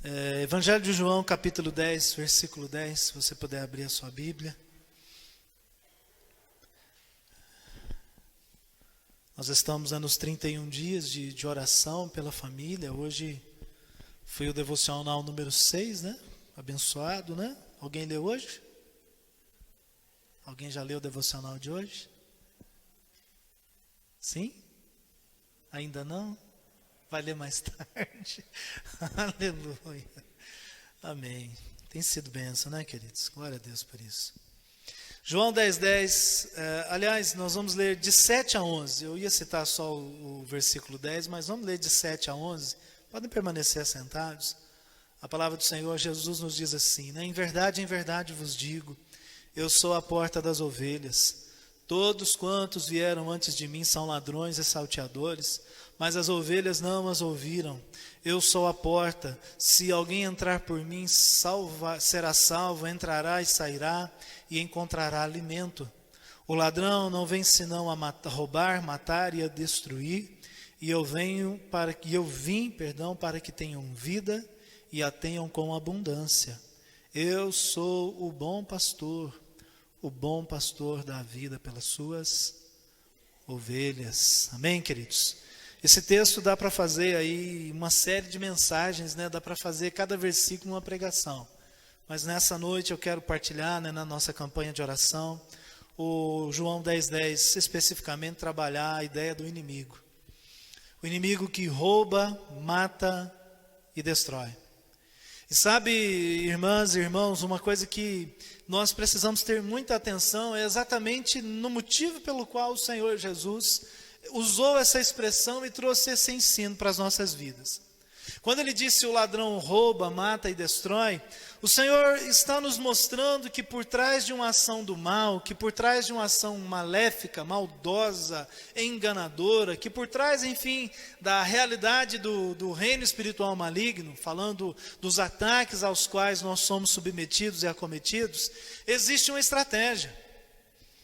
Evangelho de João, capítulo 10, versículo 10, se você puder abrir a sua Bíblia. Nós estamos nos 31 dias de oração pela família. Hoje foi o devocional número 6, né? Abençoado, né? Alguém leu hoje? Alguém já leu o devocional de hoje? Sim? Ainda não? Vai ler mais tarde. Aleluia. Amém. Tem sido bênção, né, queridos? Glória a Deus por isso. João 10:10. Aliás, nós vamos ler de 7 a 11. Eu ia citar só o versículo 10, mas vamos ler de 7 a 11. Podem permanecer sentados. A palavra do Senhor, Jesus nos diz assim, né? Em verdade vos digo, eu sou a porta das ovelhas. Todos quantos vieram antes de mim são ladrões e salteadores, mas as ovelhas não as ouviram. Eu sou a porta, se alguém entrar por mim, será salvo, entrará e sairá e encontrará alimento. O ladrão não vem senão a roubar, matar e a destruir, e eu vim para que tenham vida e a tenham com abundância. Eu sou o bom pastor dá a vida pelas suas ovelhas. Amém, queridos? Esse texto dá para fazer aí uma série de mensagens, né? Dá para fazer cada versículo uma pregação. Mas nessa noite eu quero partilhar, né, na nossa campanha de oração, o João 10:10, especificamente trabalhar a ideia do inimigo. O inimigo que rouba, mata e destrói. E sabe, irmãs e irmãos, uma coisa que nós precisamos ter muita atenção é exatamente no motivo pelo qual o Senhor Jesus usou essa expressão e trouxe esse ensino para as nossas vidas. Quando ele disse o ladrão rouba, mata e destrói, o Senhor está nos mostrando que por trás de uma ação do mal, que por trás de uma ação maléfica, maldosa, enganadora, que por trás, enfim, da realidade do reino espiritual maligno, falando dos ataques aos quais nós somos submetidos e acometidos, existe uma estratégia.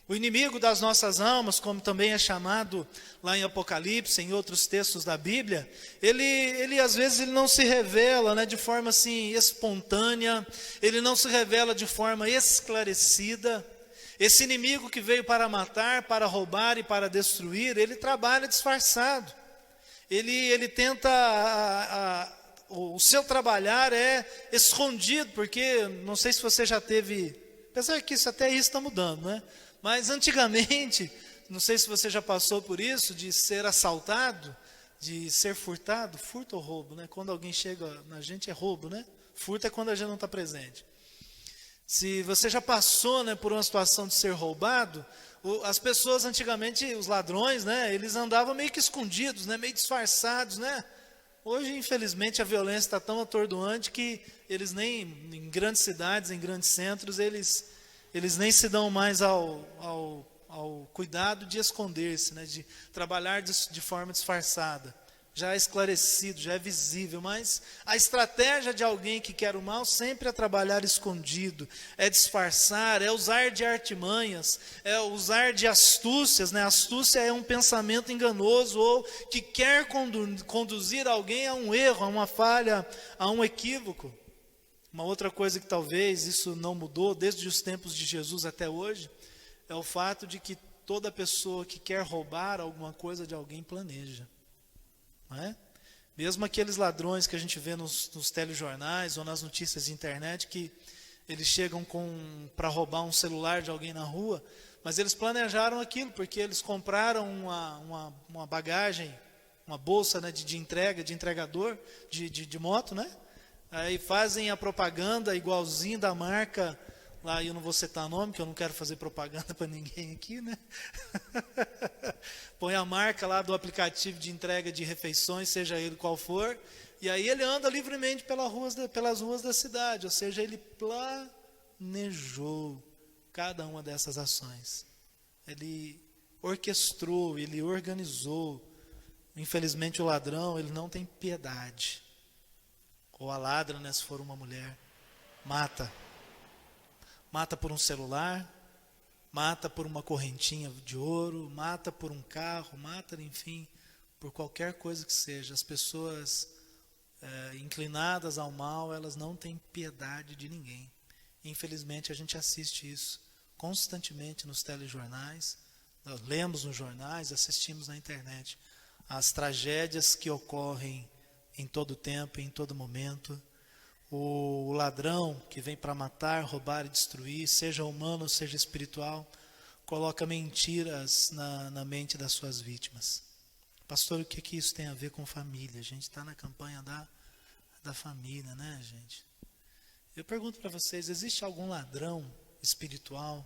O inimigo das nossas almas, como também é chamado lá em Apocalipse, em outros textos da Bíblia, ele às vezes ele não se revela, né, de forma assim espontânea, ele não se revela de forma esclarecida. Esse inimigo que veio para matar, para roubar e para destruir, ele trabalha disfarçado. Ele tenta, o seu trabalhar é escondido, porque não sei se você já teve, apesar que isso está mudando, né? Mas antigamente, não sei se você já passou por isso, de ser assaltado, de ser furtado, furto ou roubo, né? Quando alguém chega na gente é roubo, né? Furto é quando a gente não está presente. Se você já passou, né, por uma situação de ser roubado, as pessoas antigamente, os ladrões, né, eles andavam meio que escondidos, né, meio disfarçados, né? Hoje, infelizmente, a violência está tão atordoante que eles nem, em grandes cidades, em grandes centros, eles nem se dão mais ao cuidado de esconder-se, né? De trabalhar de forma disfarçada. Já é esclarecido, já é visível, mas a estratégia de alguém que quer o mal sempre é trabalhar escondido, é disfarçar, é usar de artimanhas, é usar de astúcias, né? Astúcia é um pensamento enganoso ou que quer conduzir alguém a um erro, a uma falha, a um equívoco. Uma outra coisa que talvez isso não mudou desde os tempos de Jesus até hoje, é o fato de que toda pessoa que quer roubar alguma coisa de alguém planeja. Não é? Mesmo aqueles ladrões que a gente vê nos telejornais ou nas notícias de internet, que eles chegam para roubar um celular de alguém na rua, mas eles planejaram aquilo, porque eles compraram uma bagagem, uma bolsa, né, de entrega, de entregador, de moto, né? Aí fazem a propaganda igualzinho da marca, lá eu não vou citar nome, que eu não quero fazer propaganda para ninguém aqui, né? Põe a marca lá do aplicativo de entrega de refeições, seja ele qual for, e aí ele anda livremente pelas ruas da cidade, ou seja, ele planejou cada uma dessas ações. Ele orquestrou, ele organizou. Infelizmente o ladrão, ele não tem piedade. Ou a ladra, né, se for uma mulher, mata. Mata por um celular, mata por uma correntinha de ouro, mata por um carro, mata, enfim, por qualquer coisa que seja. As pessoas inclinadas ao mal, elas não têm piedade de ninguém. Infelizmente, a gente assiste isso constantemente nos telejornais, nós lemos nos jornais, assistimos na internet. As tragédias que ocorrem em todo tempo, em todo momento. O ladrão que vem para matar, roubar e destruir, seja humano ou seja espiritual, coloca mentiras na mente das suas vítimas. Pastor, o que isso tem a ver com família? A gente está na campanha da família, né, gente? Eu pergunto para vocês, existe algum ladrão espiritual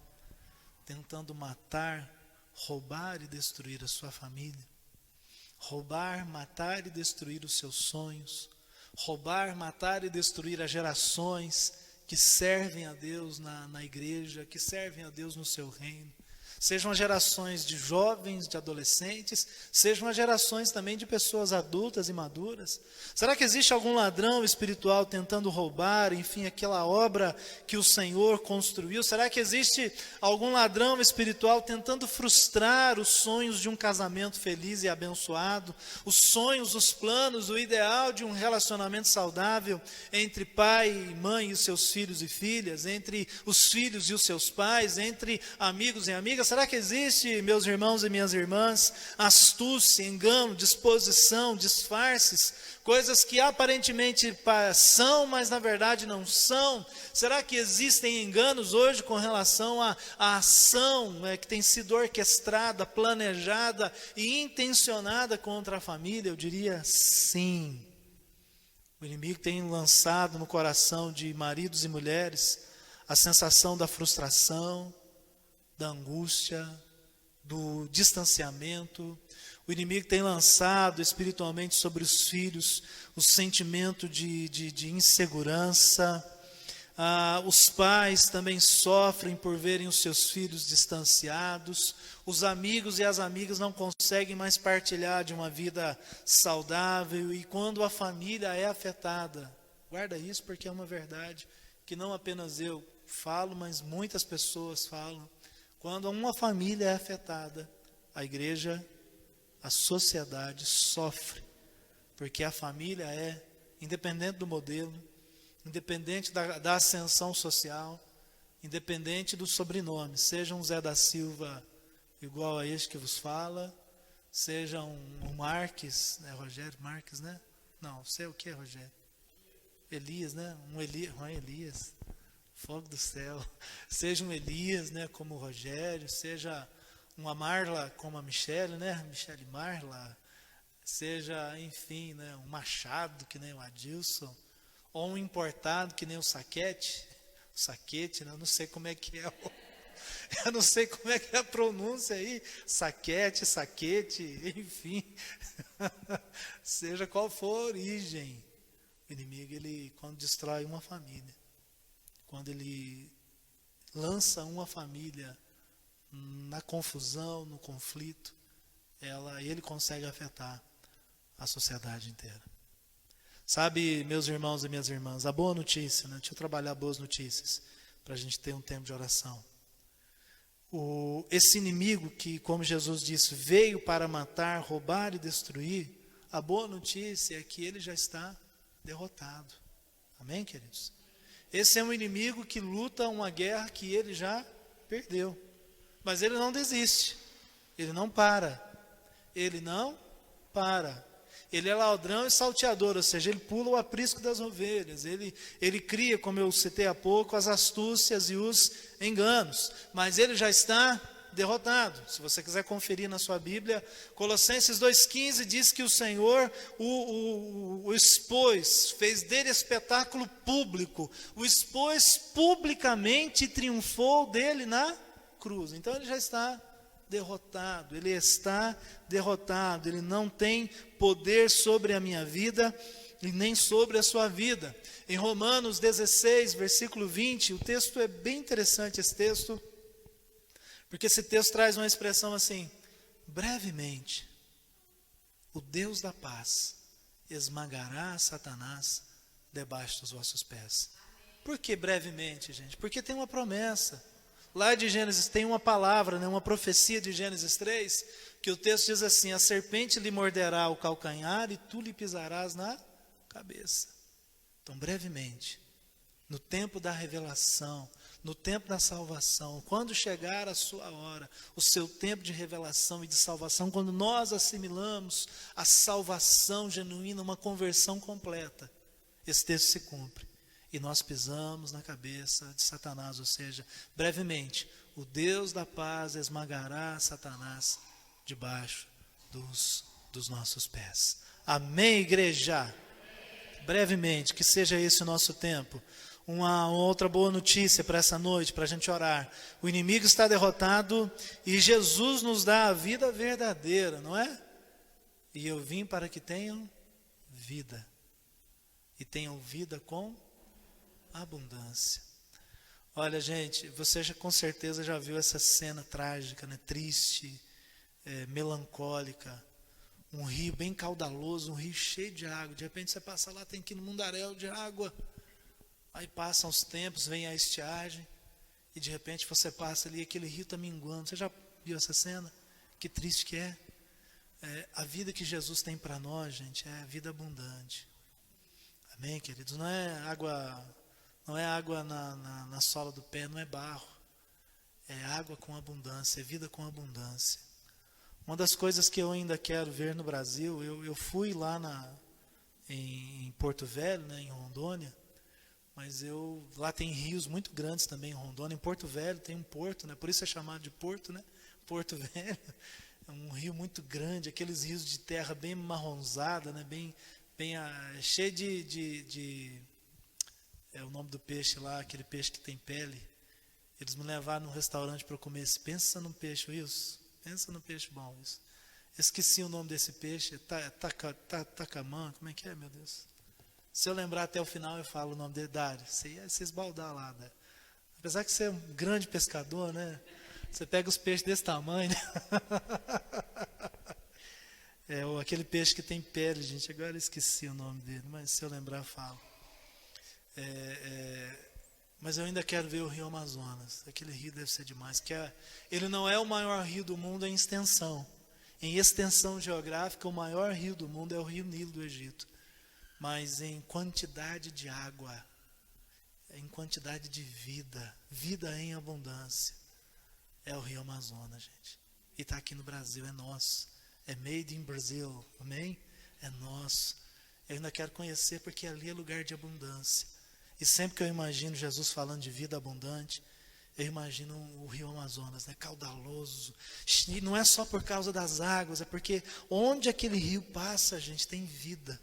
tentando matar, roubar e destruir a sua família? Roubar, matar e destruir os seus sonhos? Roubar, matar e destruir as gerações que servem a Deus na igreja, que servem a Deus no seu reino? Sejam as gerações de jovens, de adolescentes, sejam as gerações também de pessoas adultas e maduras. Será que existe algum ladrão espiritual tentando roubar, enfim, aquela obra que o Senhor construiu? Será que existe algum ladrão espiritual tentando frustrar os sonhos de um casamento feliz e abençoado? Os sonhos, os planos, o ideal de um relacionamento saudável entre pai e mãe e os seus filhos e filhas, entre os filhos e os seus pais, entre amigos e amigas? Será que existe, meus irmãos e minhas irmãs, astúcia, engano, disposição, disfarces, coisas que aparentemente são, mas na verdade não são? Será que existem enganos hoje com relação à ação que tem sido orquestrada, planejada e intencionada contra a família? Eu diria sim. O inimigo tem lançado no coração de maridos e mulheres a sensação da frustração, da angústia, do distanciamento. O inimigo tem lançado espiritualmente sobre os filhos o sentimento de insegurança. Os pais também sofrem por verem os seus filhos distanciados. Os amigos e as amigas não conseguem mais partilhar de uma vida saudável. E quando a família é afetada, guarda isso porque é uma verdade que não apenas eu falo, mas muitas pessoas falam. Quando uma família é afetada, a igreja, a sociedade sofre, porque a família é, independente do modelo, independente da ascensão social, independente do sobrenome, seja um Zé da Silva igual a este que vos fala, seja um Marques, né, Rogério Marques, né? Não, sei o que é Rogério. Elias, né? Um Elias. Fogo do céu, seja um Elias, né, como o Rogério, seja uma Marla como a Michele, né, Michele Marla, seja, enfim, né, um Machado que nem o Adilson, ou um importado que nem o Saquete, né, eu não sei como é que é, eu não sei como é que é a pronúncia aí, Saquete, enfim, seja qual for a origem, o inimigo, ele, quando destrói uma família, quando ele lança uma família na confusão, no conflito, ele consegue afetar a sociedade inteira. Sabe, meus irmãos e minhas irmãs, a boa notícia, né? Deixa eu trabalhar boas notícias, para a gente ter um tempo de oração. Esse inimigo que, como Jesus disse, veio para matar, roubar e destruir, a boa notícia é que ele já está derrotado. Amém, queridos? Esse é um inimigo que luta uma guerra que ele já perdeu. Mas ele não desiste. Ele não para. Ele não para. Ele é ladrão e salteador, ou seja, ele pula o aprisco das ovelhas. Ele cria, como eu citei há pouco, as astúcias e os enganos. Mas ele já está derrotado. Se você quiser conferir na sua Bíblia, Colossenses 2,15 diz que o Senhor o expôs, fez dele espetáculo público, o expôs publicamente e triunfou dele na cruz. Então ele já está derrotado, ele não tem poder sobre a minha vida e nem sobre a sua vida. Em Romanos 16, versículo 20, o texto é bem interessante, esse texto, porque esse texto traz uma expressão assim: brevemente, o Deus da paz esmagará Satanás debaixo dos vossos pés. Por que brevemente, gente? Porque tem uma promessa. Lá de Gênesis tem uma palavra, né, uma profecia de Gênesis 3, que o texto diz assim: a serpente lhe morderá o calcanhar e tu lhe pisarás na cabeça. Então, brevemente, no tempo da revelação, no tempo da salvação, quando chegar a sua hora, o seu tempo de revelação e de salvação, quando nós assimilamos a salvação genuína, uma conversão completa, esse texto se cumpre. E nós pisamos na cabeça de Satanás, ou seja, brevemente, o Deus da paz esmagará Satanás debaixo dos nossos pés. Amém, igreja? Brevemente, que seja esse o nosso tempo. Uma outra boa notícia para essa noite, para a gente orar. O inimigo está derrotado e Jesus nos dá a vida verdadeira, não é? E eu vim para que tenham vida. E tenham vida com abundância. Olha, gente, você com certeza já viu essa cena trágica, né? Triste, melancólica. Um rio bem caudaloso, um rio cheio de água. De repente você passa lá, tem que ir no mundaréu de água. Aí passam os tempos, vem a estiagem, e de repente você passa ali, aquele rio está minguando. Você já viu essa cena? Que triste que é. A vida que Jesus tem para nós, gente, é vida abundante. Amém, queridos? Não é água na sola do pé, não é barro. É água com abundância, é vida com abundância. Uma das coisas que eu ainda quero ver no Brasil, eu fui lá em Porto Velho, né, em Rondônia, mas lá tem rios muito grandes também em Rondônia. Em Porto Velho tem um porto, né? Por isso é chamado de porto, né? Porto Velho. É um rio muito grande, aqueles rios de terra bem marronzada, né? Cheio de o nome do peixe lá, aquele peixe que tem pele. Eles me levaram num restaurante para eu comer esse. Pensa num peixe, isso. Pensa num peixe bom, isso. Esqueci o nome desse peixe. Tacamã, como é que é, meu Deus? Se eu lembrar até o final, eu falo o nome dele, Dário. Você ia se esbaldar lá, né? Apesar que você é um grande pescador, né? Você pega os peixes desse tamanho, né? Aquele peixe que tem pele, gente. Agora eu esqueci o nome dele, mas se eu lembrar, eu falo. Mas eu ainda quero ver o Rio Amazonas. Aquele rio deve ser demais. Ele não é o maior rio do mundo em extensão. Em extensão geográfica, o maior rio do mundo é o Rio Nilo do Egito. Mas em quantidade de água, em quantidade de vida em abundância, é o Rio Amazonas, gente. E está aqui no Brasil, é nosso. É made in Brazil, amém? É nosso. Eu ainda quero conhecer porque ali é lugar de abundância. E sempre que eu imagino Jesus falando de vida abundante, eu imagino o Rio Amazonas, né? Caudaloso. E não é só por causa das águas, é porque onde aquele rio passa, gente, tem vida.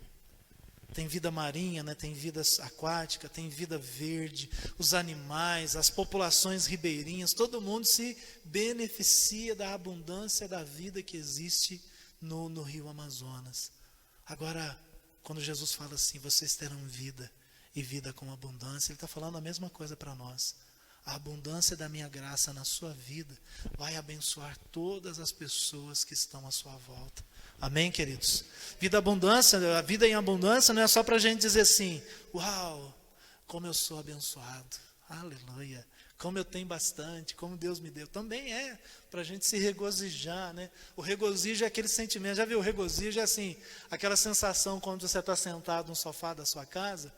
Tem vida marinha, né? Tem vida aquática, tem vida verde, os animais, as populações ribeirinhas, todo mundo se beneficia da abundância da vida que existe no Rio Amazonas. Agora, quando Jesus fala assim, vocês terão vida e vida com abundância, Ele está falando a mesma coisa para nós. A abundância da minha graça na sua vida vai abençoar todas as pessoas que estão à sua volta. Amém, queridos? A vida em abundância não é só para a gente dizer assim, uau, como eu sou abençoado, aleluia, como eu tenho bastante, como Deus me deu. Também é para a gente se regozijar, né? O regozijo é aquele sentimento, já viu? O regozijo é assim, aquela sensação quando você está sentado no sofá da sua casa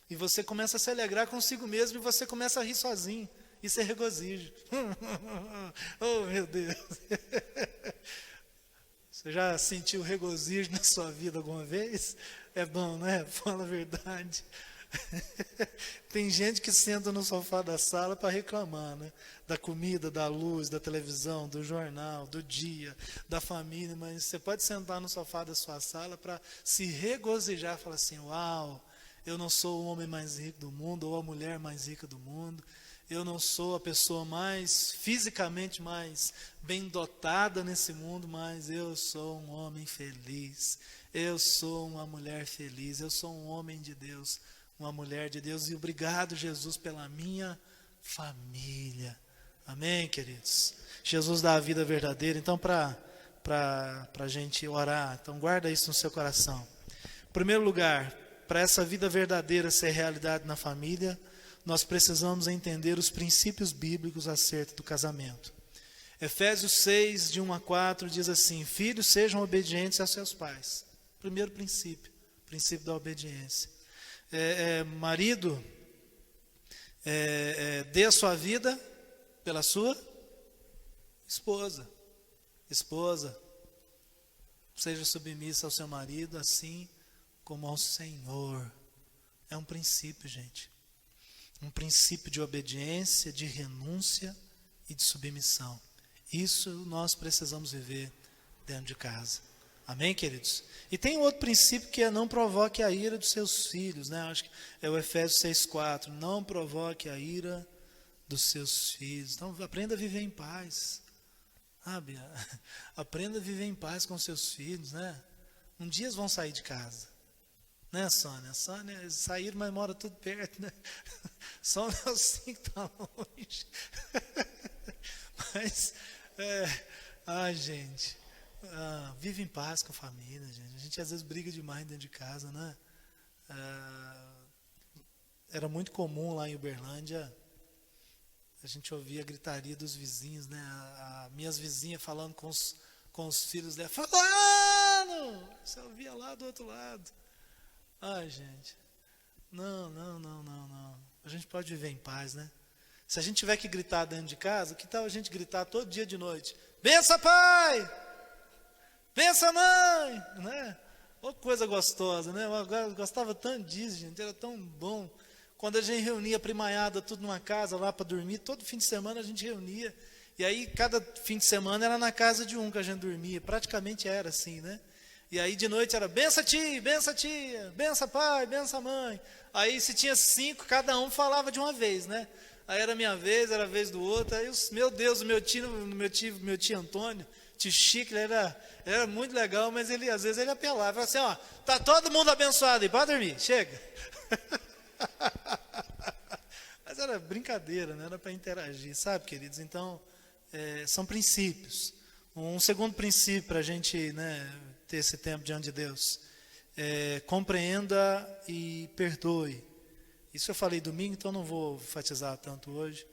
e você começa a se alegrar consigo mesmo e você começa a rir sozinho. Isso é regozijo. Oh, meu Deus. Você já sentiu regozijo na sua vida alguma vez? É bom, não é? Fala a verdade. Tem gente que senta no sofá da sala para reclamar, né? Da comida, da luz, da televisão, do jornal, do dia, da família. Mas você pode sentar no sofá da sua sala para se regozijar. Falar assim, uau, eu não sou o homem mais rico do mundo ou a mulher mais rica do mundo. Eu não sou a pessoa fisicamente mais bem dotada nesse mundo, mas eu sou um homem feliz. Eu sou uma mulher feliz. Eu sou um homem de Deus, uma mulher de Deus. E obrigado, Jesus, pela minha família. Amém, queridos? Jesus dá a vida verdadeira. Então, para a gente orar, então guarda isso no seu coração. Em primeiro lugar, para essa vida verdadeira ser realidade na família, nós precisamos entender os princípios bíblicos acerca do casamento. Efésios 6, de 1 a 4, diz assim, filhos, sejam obedientes aos seus pais. Primeiro princípio princípio da obediência. Marido, dê a sua vida pela sua esposa. Esposa, seja submissa ao seu marido, assim como ao Senhor. É um princípio, gente. Um princípio de obediência, de renúncia e de submissão. Isso nós precisamos viver dentro de casa. Amém, queridos? E tem outro princípio que é não provoque a ira dos seus filhos, né? Acho que é o Efésios 6,4. Não provoque a ira dos seus filhos. Então, aprenda a viver em paz. Sabe? Aprenda a viver em paz com seus filhos, né? Um dia eles vão sair de casa. Né, Sônia? A Sônia, eles saíram, mas mora tudo perto, né? Só o Nelson que está longe. Mas, gente, vive em paz com a família, gente. A gente às vezes briga demais dentro de casa, né? Era muito comum lá em Uberlândia, a gente ouvia a gritaria dos vizinhos, né? Minhas vizinhas falando com os filhos dela, falando! Você ouvia lá do outro lado. Ai, gente, não. A gente pode viver em paz, né? Se a gente tiver que gritar dentro de casa, que tal a gente gritar todo dia de noite? Bença, pai! Bença, mãe! Né? Oh, coisa gostosa, né? Eu gostava tanto disso, gente, era tão bom. Quando a gente reunia a primaiada tudo numa casa lá para dormir, todo fim de semana a gente reunia. E aí, cada fim de semana era na casa de um que a gente dormia. Praticamente era assim, né? E aí, de noite era, bença tia, bença pai, bença mãe. Aí, se tinha 5, cada um falava de uma vez, né? Aí era minha vez, era a vez do outro. Aí, meu Deus, meu tio Antônio, tio Chico, ele era muito legal, mas às vezes ele apelava. Falava assim, ó, tá todo mundo abençoado aí, pode dormir, chega. Mas era brincadeira, né? Era para interagir, sabe, queridos? Então, são princípios. Um segundo princípio para a gente, né, ter esse tempo diante de Deus: compreenda e perdoe. Isso eu falei domingo, então não vou enfatizar tanto hoje.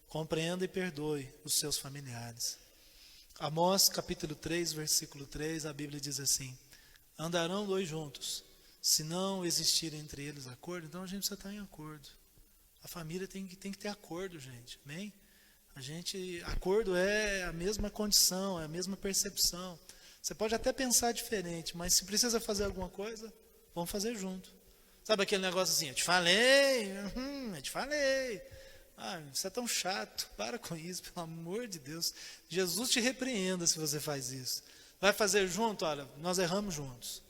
Compreenda e perdoe os seus familiares. Amós capítulo 3, versículo 3, a Bíblia diz assim: andarão 2 juntos, se não existir entre eles acordo. Então a gente precisa estar em acordo. A família tem que ter acordo, gente. Amém? Acordo é a mesma condição, é a mesma percepção. Você pode até pensar diferente, mas se precisa fazer alguma coisa, vamos fazer junto. Sabe aquele negócio assim, eu te falei. Isso é tão chato, para com isso, pelo amor de Deus. Jesus te repreenda se você faz isso. Vai fazer junto? Olha, nós erramos juntos.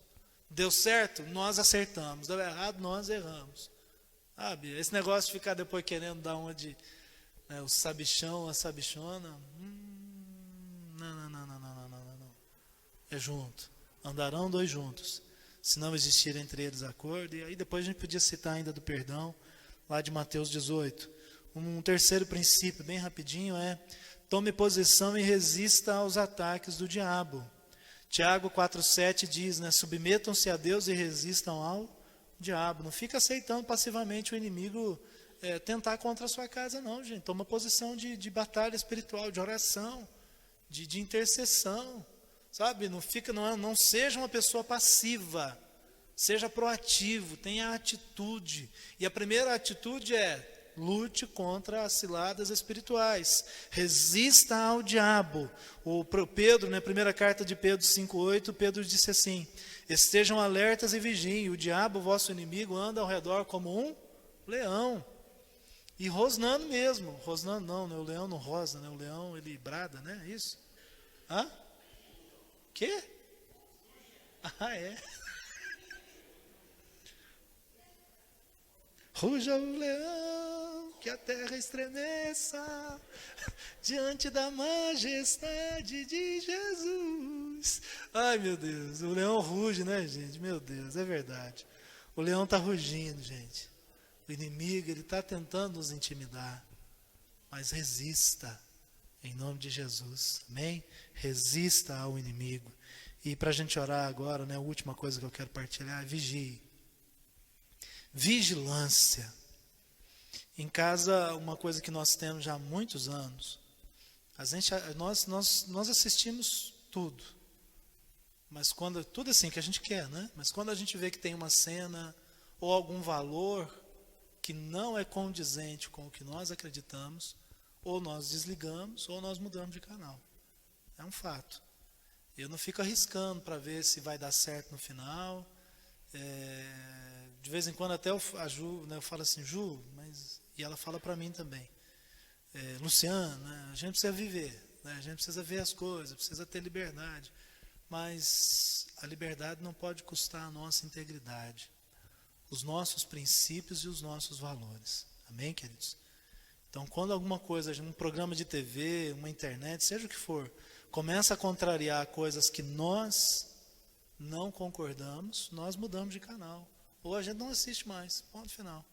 Deu certo? Nós acertamos. Deu errado? Nós erramos. Sabe, esse negócio de ficar depois querendo dar uma de o sabichão, a sabichona. Não. É junto. Andarão 2 juntos, se não existir entre eles acordo. E aí depois a gente podia citar ainda do perdão, lá de Mateus 18. Um terceiro princípio, bem rapidinho, tome posição e resista aos ataques do diabo. Tiago 4,7 diz, né, submetam-se a Deus e resistam ao diabo. Não fica aceitando passivamente o inimigo tentar contra a sua casa, não, gente. Toma posição de batalha espiritual, de oração, de intercessão, sabe? Não seja uma pessoa passiva, seja proativo, tenha atitude. E a primeira atitude lute contra as ciladas espirituais. Resista ao diabo. O Pedro, na primeira carta de Pedro 5,8, Pedro disse assim: estejam alertas e vigiem, o diabo, vosso inimigo, anda ao redor como um leão. E rosnando mesmo. Rosnando não, né? O leão não rosna, né? O leão, ele brada, né? Isso? Hã? Quê? Ruja o leão, que a terra estremeça diante da majestade de Jesus. Ai, meu Deus, o leão ruge, né, gente? Meu Deus, é verdade. O leão está rugindo, gente. O inimigo, ele está tentando nos intimidar. Mas resista, em nome de Jesus. Amém? Resista ao inimigo. E para a gente orar agora, né, a última coisa que eu quero partilhar é vigie. Vigilância. Em casa, uma coisa que nós temos já há muitos anos, nós assistimos tudo. Mas quando, tudo assim que a gente quer, né? Mas quando a gente vê que tem uma cena ou algum valor que não é condizente com o que nós acreditamos, ou nós desligamos, ou nós mudamos de canal. É um fato. Eu não fico arriscando para ver se vai dar certo no final. De vez em quando até a Ju, né, eu falo assim, Ju, e ela fala para mim também, Luciano, né, a gente precisa viver, né, a gente precisa ver as coisas, precisa ter liberdade, mas a liberdade não pode custar a nossa integridade, os nossos princípios e os nossos valores. Amém, queridos? Então, quando alguma coisa, um programa de TV, uma internet, seja o que for, começa a contrariar coisas que nós não concordamos, nós mudamos de canal. Ou a gente não assiste mais, ponto final.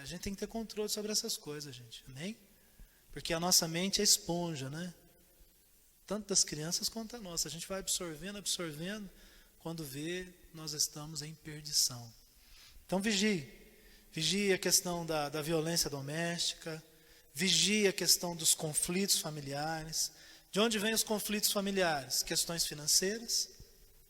A gente tem que ter controle sobre essas coisas, gente. Amém? Porque a nossa mente é esponja, né? Tanto das crianças quanto a nossa. A gente vai absorvendo, absorvendo. Quando vê, nós estamos em perdição. Então vigie. Vigie a questão da violência doméstica. Vigie a questão dos conflitos familiares. De onde vêm os conflitos familiares? Questões financeiras.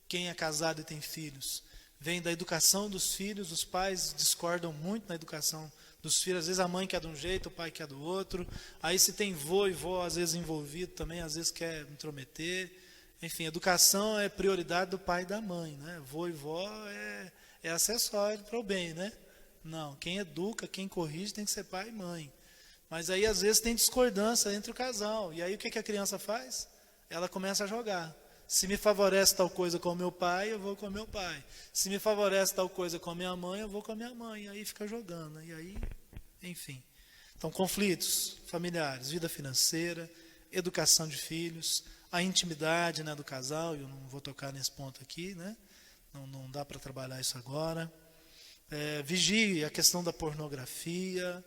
Quem é casado e tem filhos, vem da educação dos filhos. Os pais discordam muito na educação dos filhos. Às vezes a mãe quer de um jeito, o pai quer do outro. Aí se tem vô e vó, às vezes envolvido também, às vezes quer intrometer. Enfim, educação é prioridade do pai e da mãe, né? Vô e vó é acessório para o bem, né? Não, quem educa, quem corrige tem que ser pai e mãe. Mas aí às vezes tem discordância entre o casal. E aí o que a criança faz? Ela começa a jogar. Se me favorece tal coisa com o meu pai, eu vou com o meu pai. Se me favorece tal coisa com a minha mãe, eu vou com a minha mãe. E aí fica jogando. E aí, enfim. Então, conflitos familiares, vida financeira, educação de filhos, a intimidade, né, do casal. Eu não vou tocar nesse ponto aqui, né? Não dá para trabalhar isso agora. Vigie a questão da pornografia.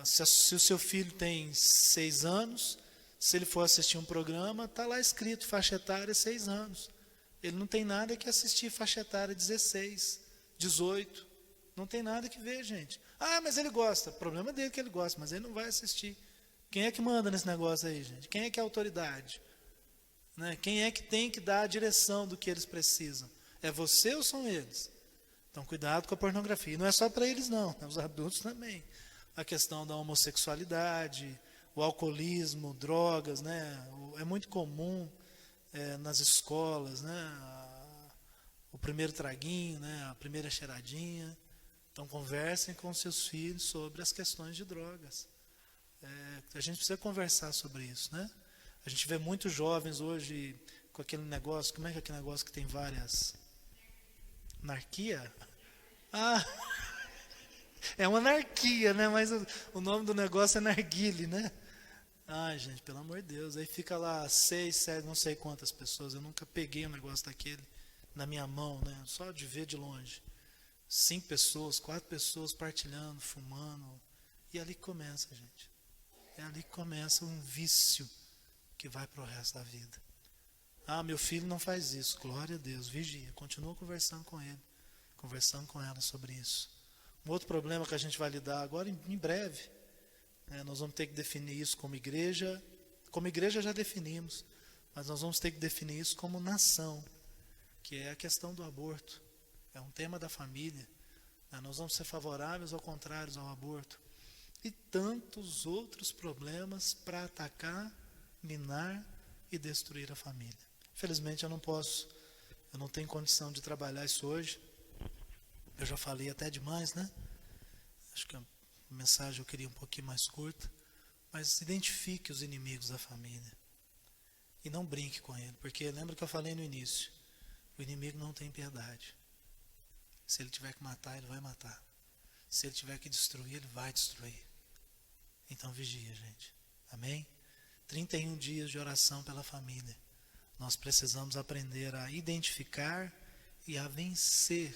Se o seu filho tem 6 anos... Se ele for assistir um programa, está lá escrito, faixa etária 6 anos. Ele não tem nada que assistir faixa etária 16, 18. Não tem nada que ver, gente. Ah, mas ele gosta. Problema dele que ele gosta, mas ele não vai assistir. Quem é que manda nesse negócio aí, gente? Quem é que é a autoridade? Né? Quem é que tem que dar a direção do que eles precisam? É você ou são eles? Então, cuidado com a pornografia. E não é só para eles, não. Os adultos também. A questão da homossexualidade, o alcoolismo, drogas, né? É muito comum nas escolas, né? O primeiro traguinho, né? A primeira cheiradinha. Então conversem com seus filhos sobre as questões de drogas. A gente precisa conversar sobre isso, né? A gente vê muitos jovens hoje com aquele negócio, como é que é aquele negócio que tem várias... Anarquia? Ah, é uma anarquia, né? Mas o nome do negócio é narguile, né? Ai, gente, pelo amor de Deus. Aí fica lá 6, 7, não sei quantas pessoas. Eu nunca peguei um negócio daquele na minha mão, né? Só de ver de longe. 5 pessoas, 4 pessoas partilhando, fumando. E ali começa, gente. É ali que começa um vício que vai para o resto da vida. Ah, meu filho não faz isso. Glória a Deus, vigia. Continua conversando com ele, conversando com ela sobre isso. Um outro problema que a gente vai lidar agora em breve. Nós vamos ter que definir isso como igreja. Como igreja já definimos, mas nós vamos ter que definir isso como nação, que é a questão do aborto. É um tema da família. Nós vamos ser favoráveis ou contrários ao aborto. E tantos outros problemas para atacar, minar e destruir a família. Infelizmente eu não tenho condição de trabalhar isso hoje. Eu já falei até demais, né? Acho que a mensagem eu queria um pouquinho mais curta, mas identifique os inimigos da família e não brinque com ele, porque lembra que eu falei no início, o inimigo não tem piedade. Se ele tiver que matar, ele vai matar. Se ele tiver que destruir, ele vai destruir. Então vigia, gente. Amém? 31 dias de oração pela família. Nós precisamos aprender a identificar e a vencer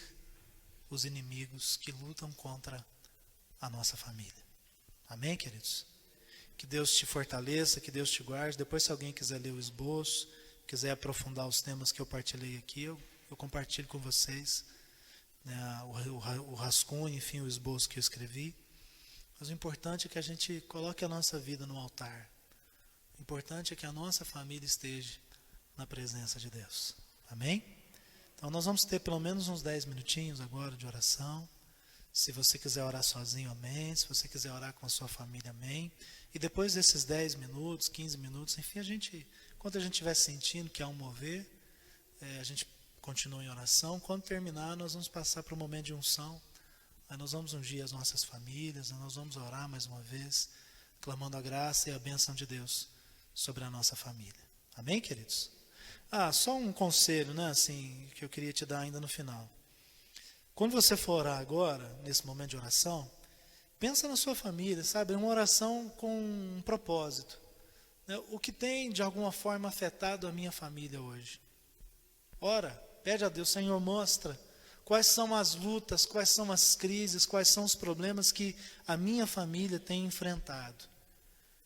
os inimigos que lutam contra a nossa família. Amém, queridos? Que Deus te fortaleça, que Deus te guarde. Depois, se alguém quiser ler o esboço, quiser aprofundar os temas que eu partilhei aqui, eu compartilho com vocês, né, o rascunho, enfim, o esboço que eu escrevi. Mas o importante é que a gente coloque a nossa vida no altar. O importante é que a nossa família esteja na presença de Deus. Amém? Então nós vamos ter pelo menos uns 10 minutinhos agora de oração. Se você quiser orar sozinho, amém. Se você quiser orar com a sua família, amém. E depois desses 10 minutos, 15 minutos, enfim, enquanto a gente estiver sentindo que há um mover, a gente continua em oração. Quando terminar, nós vamos passar para o momento de unção. Aí nós vamos ungir as nossas famílias, nós vamos orar mais uma vez, clamando a graça e a bênção de Deus sobre a nossa família. Amém, queridos? Só um conselho, né, assim, que eu queria te dar ainda no final. Quando você for orar agora, nesse momento de oração, pensa na sua família, sabe? Uma oração com um propósito. Né? O que tem, de alguma forma, afetado a minha família hoje? Ora, pede a Deus, Senhor, mostra quais são as lutas, quais são as crises, quais são os problemas que a minha família tem enfrentado.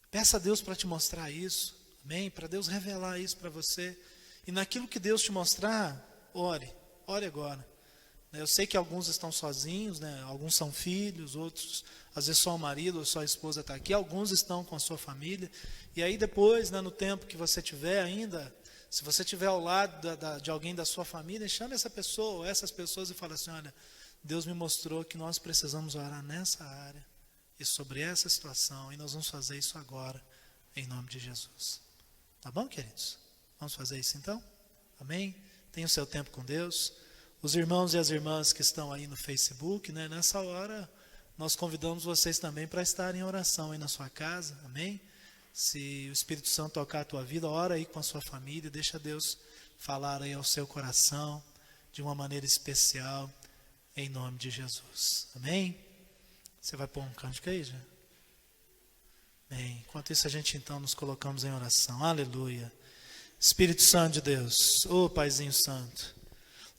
Peça a Deus para te mostrar isso, amém? Para Deus revelar isso para você. E naquilo que Deus te mostrar, ore agora. Eu sei que alguns estão sozinhos, né? Alguns são filhos, outros, às vezes só o marido ou só a esposa está aqui, alguns estão com a sua família. E aí depois, né, no tempo que você tiver ainda, se você estiver ao lado de alguém da sua família, chame essa pessoa ou essas pessoas e fala assim, olha, Deus me mostrou que nós precisamos orar nessa área e sobre essa situação, e nós vamos fazer isso agora, em nome de Jesus. Tá bom, queridos? Vamos fazer isso então? Amém? Tenha o seu tempo com Deus. Os irmãos e as irmãs que estão aí no Facebook, né, nessa hora, nós convidamos vocês também para estarem em oração aí na sua casa, amém? Se o Espírito Santo tocar a tua vida, ora aí com a sua família, deixa Deus falar aí ao seu coração de uma maneira especial, em nome de Jesus, amém? Você vai pôr um cântico aí, já? Bem, enquanto isso a gente então nos colocamos em oração, aleluia. Espírito Santo de Deus, Paizinho Santo,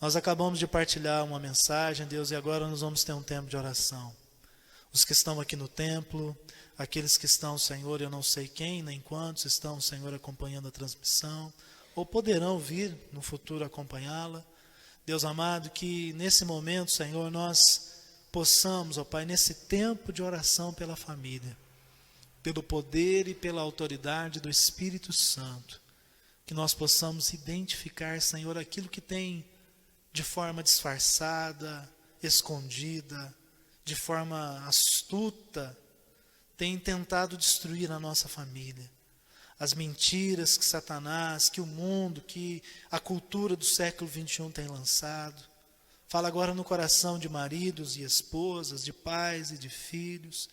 nós acabamos de partilhar uma mensagem, Deus, e agora nós vamos ter um tempo de oração. Os que estão aqui no templo, aqueles que estão, Senhor, eu não sei quem, nem quantos estão, Senhor, acompanhando a transmissão, ou poderão vir no futuro acompanhá-la. Deus amado, que nesse momento, Senhor, nós possamos, ó Pai, nesse tempo de oração pela família, pelo poder e pela autoridade do Espírito Santo, que nós possamos identificar, Senhor, aquilo que tem de forma disfarçada, escondida, de forma astuta, tem tentado destruir a nossa família. As mentiras que Satanás, que o mundo, que a cultura do século XXI tem lançado. Fala agora no coração de maridos e esposas, de pais e de filhos.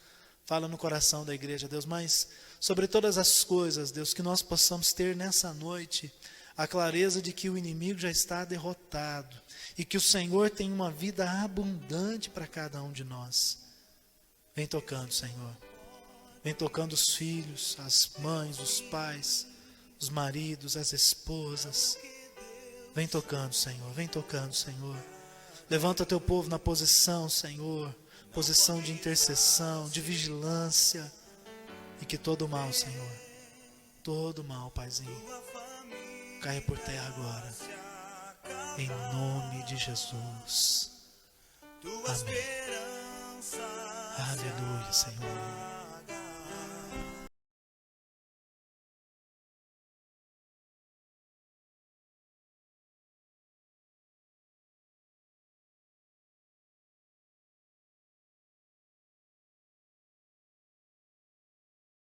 Fala no coração da igreja, Deus. Mas, sobre todas as coisas, Deus, que nós possamos ter nessa noite a clareza de que o inimigo já está derrotado e que o Senhor tem uma vida abundante para cada um de nós. Vem tocando, Senhor. Vem tocando os filhos, as mães, os pais, os maridos, as esposas. Vem tocando, Senhor. Vem tocando, Senhor. Levanta teu povo na posição, Senhor. Posição de intercessão, de vigilância. E que todo mal, Senhor, todo mal, Paizinho, caia por terra agora, em nome de Jesus. Amém. Aleluia, Senhor.